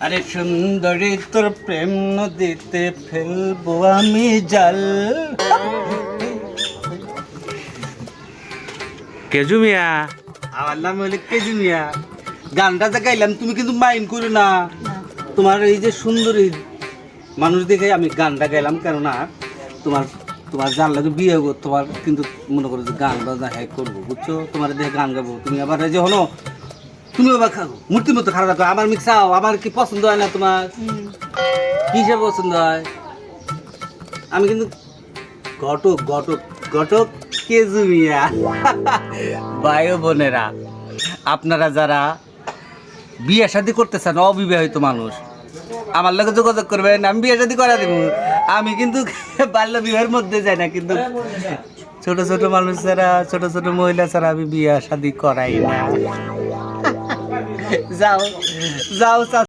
আরে সুন্দরী তোর প্রেম নদীতে ফেলবো আমি জাল। কেজু মিয়া, আমার নাম হলো কেজু মিয়া। গানটা যে গাইলাম তুমি কিন্তু মাইন্ড করো না। তোমার এই যে সুন্দরী মানুষ দেখে আমি গানটা গাইলাম, কেননা তোমার তোমার জানলে তো বিয়ে হবো, তোমার কিন্তু মনে করো যে গান বাজনা হ্যাঁ করবো, বুঝছো? তোমার দেখে গান গাবো, তুমি আবার এই যে হলো তুমি আবার খাবো মূর্তির মতো খারাপ রাখো। আমার মিক্সাও আমার কি পছন্দ হয় না তোমার? কি হিসাবে পছন্দ হয়? আমি কিন্তু ঘটক ঘটক ঘটক কেজু মিয়া। ভাই ও বোনেরা, আপনারা যারা বিয়ে শাদী করতে চান, অবিবাহিত মানুষ, আমার লগে যোগাযোগ করবেন, আমি বিয়ে শাদী করা দেবো। আমি কিন্তু বাল্য বিবাহের মধ্যে যাই না, কিন্তু ছোট ছোট মানুষ ছাড়া, ছোট ছোট মহিলা ছাড়া আমি বিয়ে শাদী করাই না। যাও যাও।